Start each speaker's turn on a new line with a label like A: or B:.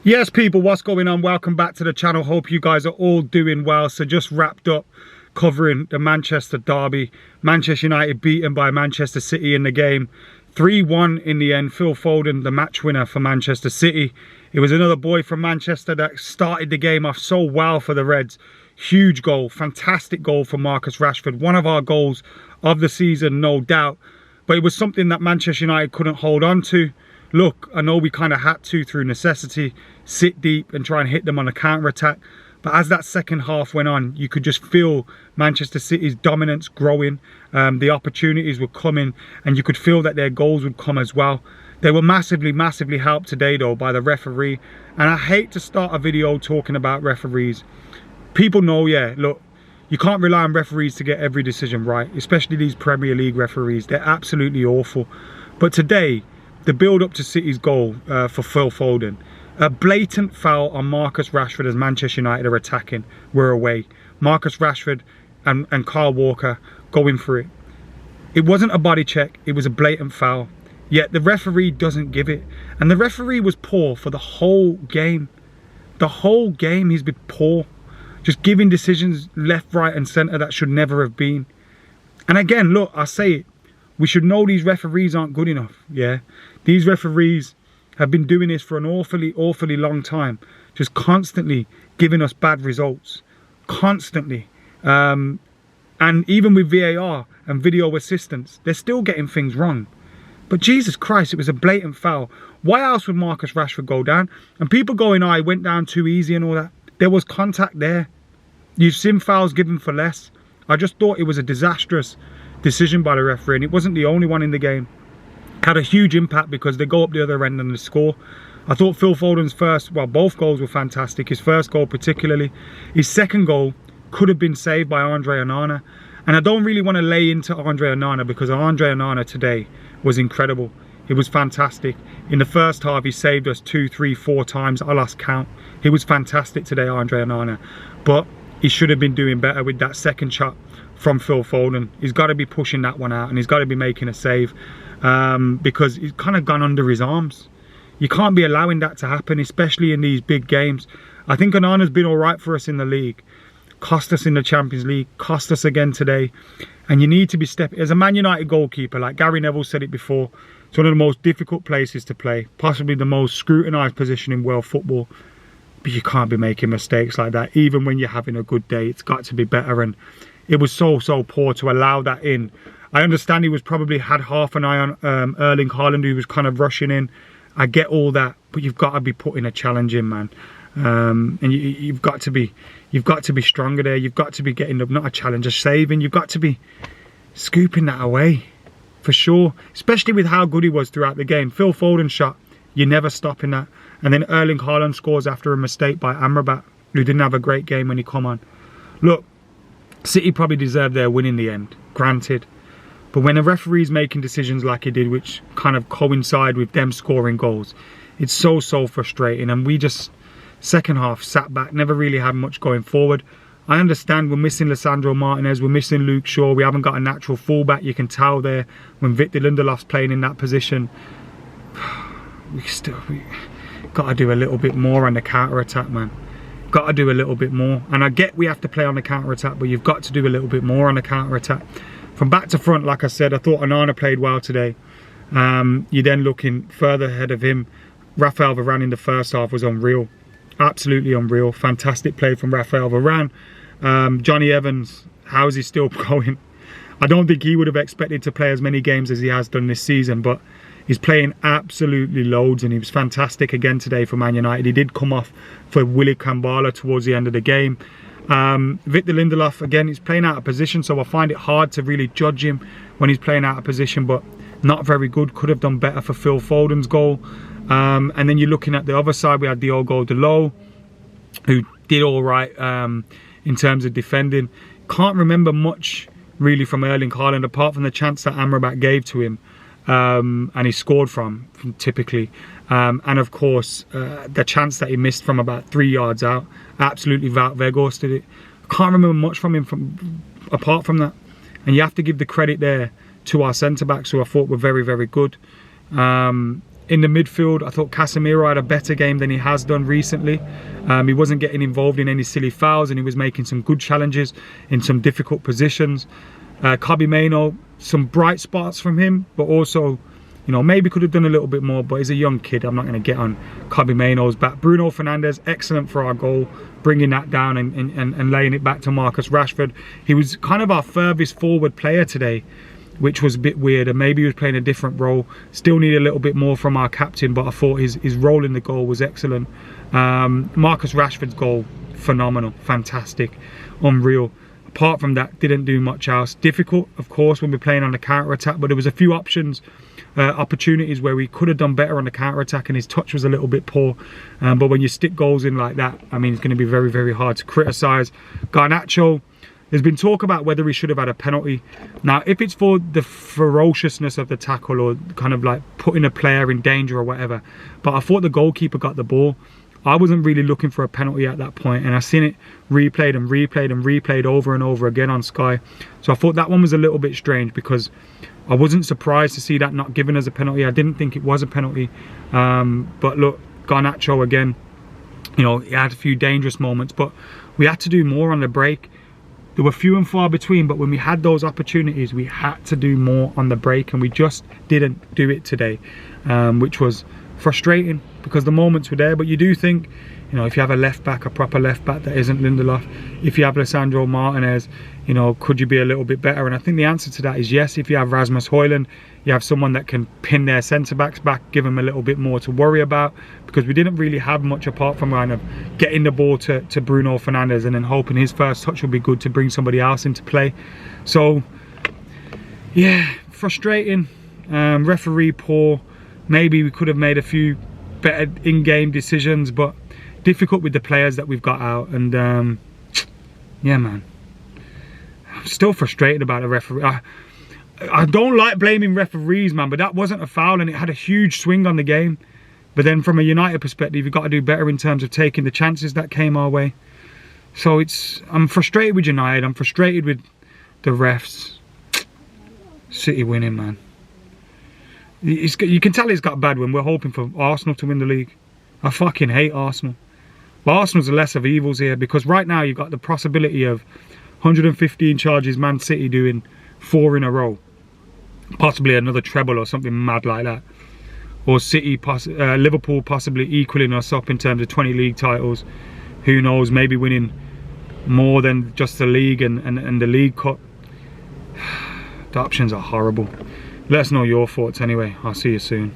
A: Yes, people, what's going on? Welcome back to the channel. Hope you guys are all doing well. So just wrapped up covering the Manchester derby. Manchester United beaten by Manchester City in the game. 3-1 in the end. Phil Foden, the match winner for Manchester City. It was another boy from Manchester that started the game off so well for the Reds. Huge goal, fantastic goal for Marcus Rashford. One of our goals of the season, no doubt. But it was something that Manchester United couldn't hold on to. Look, I know we kind of had to, through necessity, sit deep and try and hit them on a counter-attack. But as that second half went on, you could just feel Manchester City's dominance growing. The opportunities were coming, and you could feel that their goals would come as well. They were massively, massively helped today, though, by the referee. And I hate to start a video talking about referees. People know, yeah, look, you can't rely on referees to get every decision right, especially these Premier League referees. They're absolutely awful. But today, the build-up to City's goal for Phil Foden, a blatant foul on Marcus Rashford as Manchester United are attacking. We're away. Marcus Rashford and Kyle Walker going for it. It wasn't a body check. It was a blatant foul. Yet the referee doesn't give it. And the referee was poor for the whole game. The whole game he's been poor. Just giving decisions left, right and centre that should never have been. And again, look, I say it. We should know these referees aren't good enough, yeah? These referees have been doing this for an awfully, awfully long time. Just constantly giving us bad results. Constantly. And even with VAR and video assistance, they're still getting things wrong. But Jesus Christ, it was a blatant foul. Why else would Marcus Rashford go down? And people going, oh, he went down too easy and all that. There was contact there. You've seen fouls given for less. I just thought it was a disastrous decision by the referee, and it wasn't the only one in the game. Had a huge impact because they go up the other end and they score. I thought Phil Foden's first, well, both goals were fantastic. His first goal particularly. His second goal could have been saved by Andre Onana. And I don't really want to lay into Andre Onana because Andre Onana today was incredible. It was fantastic. In the first half, he saved us 2, 3, 4 times. I lost count. He was fantastic today, Andre Onana. But he should have been doing better with that second shot from Phil Foden. He's got to be pushing that one out, and he's got to be making a save because he's kind of gone under his arms. You can't be allowing that to happen, especially in these big games. I think Onana's been all right for us in the league. Cost us in the Champions League, cost us again today. And you need to be stepping. As a Man United goalkeeper, like Gary Neville said it before, it's one of the most difficult places to play. Possibly the most scrutinised position in world football. But you can't be making mistakes like that. Even when you're having a good day, it's got to be better. And it was so poor to allow that in. I understand he was probably had half an eye on Erling Haaland, who was kind of rushing in. I get all that, but you've got to be putting a challenge in, man. And you've got to be stronger there. You've got to be getting not a challenge, a saving. You've got to be scooping that away for sure. Especially with how good he was throughout the game. Phil Foden shot, you're never stopping that. And then Erling Haaland scores after a mistake by Amrabat, who didn't have a great game when he come on. Look, City probably deserved their win in the end, granted. But when a referee's making decisions like he did, which kind of coincide with them scoring goals, it's so frustrating. And we just, second half, sat back, never really had much going forward. I understand we're missing Lisandro Martinez, we're missing Luke Shaw, we haven't got a natural fullback. You can tell there when Victor Lindelof's playing in that position. We got to do a little bit more on the counter-attack, man. Got to do a little bit more. And I get we have to play on the counter-attack, but you've got to do a little bit more on the counter-attack. From back to front, like I said, I thought Onana played well today. You're then looking further ahead of him. Rafael Varane in the first half was unreal. Absolutely unreal. Fantastic play from Rafael Varane. Johnny Evans, how is he still going? I don't think he would have expected to play as many games as he has done this season, but he's playing absolutely loads, and he was fantastic again today for Man United. He did come off for Willy Kambala towards the end of the game. Victor Lindelof, again, he's playing out of position, so I find it hard to really judge him when he's playing out of position, but not very good. Could have done better for Phil Foden's goal. And then you're looking at the other side, we had Diogo Dalot, who did all right in terms of defending. Can't remember much really from Erling Haaland, apart from the chance that Amrabat gave to him. And he scored from typically. And of course, the chance that he missed from about 3 yards out, absolutely Veghorst did it. Can't remember much from him apart from that. And you have to give the credit there to our centre-backs, who I thought were very, very good. In the midfield, I thought Casemiro had a better game than he has done recently. He wasn't getting involved in any silly fouls, and he was making some good challenges in some difficult positions. Kobbie Mainoo, some bright spots from him, but also, you know, maybe could have done a little bit more, but he's a young kid. I'm not going to get on Kobbie Mainoo's back. Bruno Fernandes, excellent for our goal, bringing that down and laying it back to Marcus Rashford. He was kind of our furthest forward player today, which was a bit weird, and maybe he was playing a different role. Still need a little bit more from our captain, but I thought his role in the goal was excellent. Marcus Rashford's goal, phenomenal, fantastic, unreal. Apart from that, didn't do much else. Difficult, of course, when we're playing on the counter-attack, but there was a few opportunities where we could have done better on the counter-attack, and his touch was a little bit poor. But when you stick goals in like that, I mean, it's going to be very, very hard to criticise. Garnacho, there's been talk about whether he should have had a penalty. Now, if it's for the ferociousness of the tackle or kind of like putting a player in danger or whatever, but I thought the goalkeeper got the ball. I wasn't really looking for a penalty at that point, and I've seen it replayed and replayed and replayed over and over again on Sky. So I thought that one was a little bit strange, because I wasn't surprised to see that not given as a penalty. I didn't think it was a penalty. But look, Garnacho again, you know, he had a few dangerous moments, but we had to do more on the break. There were few and far between, but when we had those opportunities, we had to do more on the break, and we just didn't do it today, which was frustrating, because the moments were there. But you do think, you know, if you have a left back, a proper left back that isn't Lindelof, if you have Lisandro Martinez, you know, could you be a little bit better? And I think the answer to that is yes. If you have Rasmus Højlund, you have someone that can pin their centre backs back, give them a little bit more to worry about, because we didn't really have much apart from kind of getting the ball to Bruno Fernandes and then hoping his first touch will be good to bring somebody else into play. So yeah, frustrating. Referee poor. Maybe we could have made a few better in-game decisions, but difficult with the players that we've got out. And yeah, man, I'm still frustrated about the referee. I don't like blaming referees, man, but that wasn't a foul, and it had a huge swing on the game. But then from a United perspective, you've got to do better in terms of taking the chances that came our way. So I'm frustrated with United. I'm frustrated with the refs. City winning, man. You can tell he's got a bad one. We're hoping for Arsenal to win the league. I fucking hate Arsenal. But Arsenal's the less of evils here, because right now you've got the possibility of 115 charges, Man City doing 4 in a row. Possibly another treble or something mad like that. Or Liverpool possibly equaling us up in terms of 20 league titles. Who knows, maybe winning more than just the league and the League Cup. The options are horrible. Let us know your thoughts anyway. I'll see you soon.